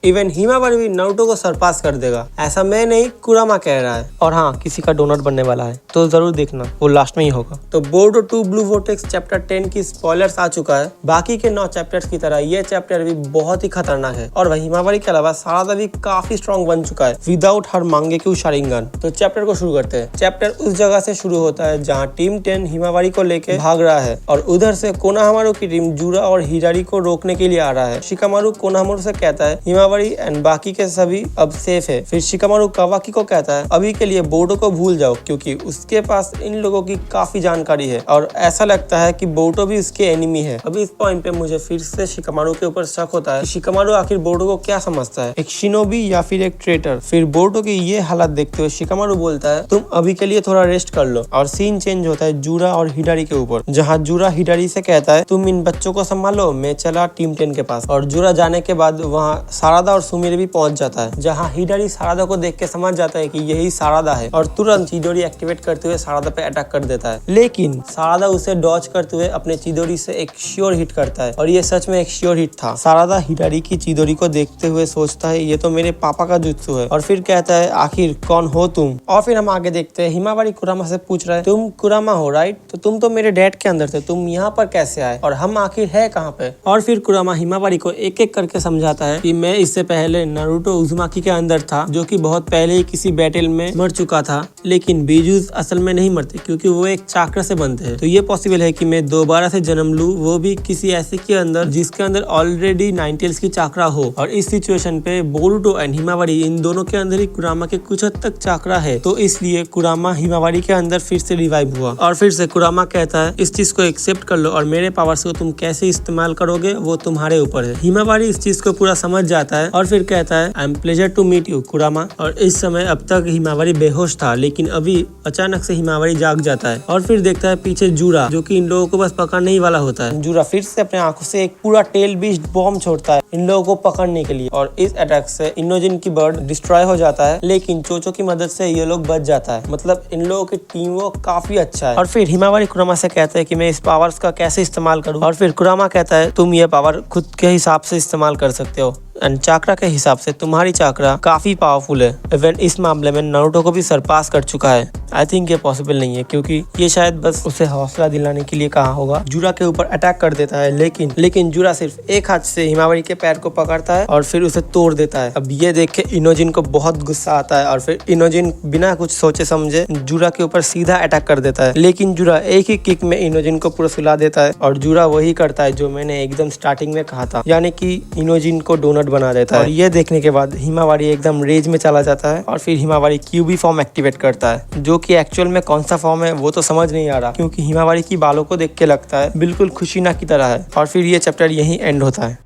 Even Himawari भी Naruto को सरपास कर देगा। ऐसा मैं नहीं, कुरामा कह रहा है। और हाँ, किसी का डोनट बनने वाला है तो जरूर देखना, वो लास्ट में ही होगा। तो बोरुतो 2 ब्लू वोर्टेक्स चैप्टर 10 की स्पॉयलर्स आ चुका है। बाकी के 9 चैप्टर्स की तरह ये चैप्टर भी बहुत ही खतरनाक है और वह हिमावारी के अलावा सारादा भी काफी स्ट्रॉन्ग बन चुका है विदाउट हर मांगेक्यू शारिंगन। तो चैप्टर को शुरू करते हैं। चैप्टर उस जगह से शुरू होता है जहाँ टीम 10 हिमावारी को लेके भाग रहा है और उधर से कोनोहामारू की टीम जुरा और हिरारी को रोकने के लिए आ रहा है। शिकामारू कोनोहामारू से कहता है हिमावारी एंड बाकी के सभी अब सेफ है। फिर शिकामारू कावाकी को कहता है अभी के लिए बोरुतो को भूल जाओ क्योंकि उसके पास इन लोगों की काफी जानकारी है और ऐसा लगता है कि बोरुतो भी उसके एनिमी है। अभी इस पॉइंट पे मुझे फिर से शिकामारू के ऊपर शक होता है कि शिकामारू आखिर बोरुतो को क्या समझता है, एक शिनोबी या फिर एक ट्रेटर। फिर बोरुतो की ये हालत देखते हुए शिकामारू बोलता है तुम अभी के लिए थोड़ा रेस्ट कर लो और सीन चेंज होता है जुरा और हिडारी के ऊपर, जहाँ जुरा हिडारी से कहता है तुम इन बच्चों को संभालो, मैं चला टीम 10 के पास। और जुरा जाने के बाद वहाँ सारादा और सुमिरे भी पहुंच जाता है, जहाँ हिडारी सारादा को देख के समझ जाता है कि यही सारादा है और तुरंत चिदोरी एक्टिवेट करते हुए सारादा पे अटैक कर देता है। लेकिन सारादा उसे डॉज करते हुए अपने चिदोरी से एक श्योर हिट करता है और ये सच में एक श्योर हिट था। सारादा हिडारी की चिदोरी को देखते हुए सोचता है ये तो मेरे पापा का जुत्सु है और फिर कहता है आखिर कौन हो तुम। और फिर हम आगे देखते हैं हिमावारी कुरामा से पूछ रहा है तुम कुरामा हो राइट, तो तुम तो मेरे डैड के अंदर थे, तुम यहाँ पर कैसे आए और हम आखिर है कहाँ पे। और फिर कुरामा हिमावारी को एक एक करके समझाता है कि मैं इससे पहले नारुतो उज़ुमाकी के अंदर था जो कि बहुत पहले ही किसी बैटल में मर चुका था, लेकिन बीजूज असल में नहीं मरते क्योंकि वो एक चाक्र से बनते हैं। तो ये पॉसिबल है कि मैं दोबारा से जन्म लूं, वो भी किसी ऐसे के अंदर जिसके अंदर ऑलरेडी 9 टेल्स की चाक्रा हो। और इस सिचुएशन पे बोरुतो एंड हिमावारी इन दोनों के अंदर ही कुरामा के कुछ हद तक चाक्रा है, तो इसलिए कुरामा हिमावारी के अंदर फिर से रिवाइव हुआ। और फिर से कुरामा कहता है इस चीज को एक्सेप्ट कर लो और मेरे पावर्स को तुम कैसे इस्तेमाल करोगे वो तुम्हारे ऊपर है। हिमावारी इस चीज को पूरा समझ जाता है और फिर कहता है I am pleasure to meet you Kurama. और इस समय अब तक हिमावारी बेहोश था, लेकिन अभी अचानक से हिमावारी जाग जाता है और फिर देखता है पीछे जुरा जो कि इन लोगों को बस पकड़ने ही वाला होता है। जुरा फिर से अपने आंखों से एक पूरा टेल बीस्ट बॉम्ब छोड़ता है इन लोगों को पकड़ने के लिए और इस अटैक से इनोजिन की बर्ड डिस्ट्रॉय हो जाता है, लेकिन चोचो की मदद से ये लोग बच जाता है। मतलब इन लोगों की टीम वो काफी अच्छा है। और फिर हिमावारी कुरामा से कहता है कि मैं इस पावर्स का कैसे इस्तेमाल करूं और फिर कुरामा कहता है तुम ये पावर खुद के हिसाब से इस्तेमाल कर सकते हो एंड चाक्रा के हिसाब से तुम्हारी चाक्रा काफी पावरफुल है। इवन इस मामले में नारुतो को भी सरपास कर चुका है। आई थिंक ये पॉसिबल नहीं है क्योंकि ये शायद बस उसे हौसला दिलाने के लिए कहा होगा। जुरा के ऊपर अटैक कर देता है, लेकिन जुरा सिर्फ एक हाथ से हिमावारी के पैर को पकड़ता है और फिर उसे तोड़ देता है। अब ये देख के इनोजिन को बहुत गुस्सा आता है और फिर इनोजिन बिना कुछ सोचे समझे जुरा के ऊपर सीधा अटैक कर देता है, लेकिन जुरा एक ही किक में इनोजिन को पूरा सुला देता है और जुरा वही करता है जो मैंने एकदम स्टार्टिंग में कहा था, यानी कि इनोजिन को डोनट बना देता है। और ये देखने के बाद हिमावारी एकदम रेज में चला जाता है और फिर हिमावारी क्यूबी फॉर्म एक्टिवेट करता है, जो कि एक्चुअल में कौन सा फॉर्म है वो तो समझ नहीं आ रहा क्योंकि हिमावारी की बालों को देख के लगता है बिल्कुल खुशीना की तरह है। और फिर ये चैप्टर यहीं एंड होता है।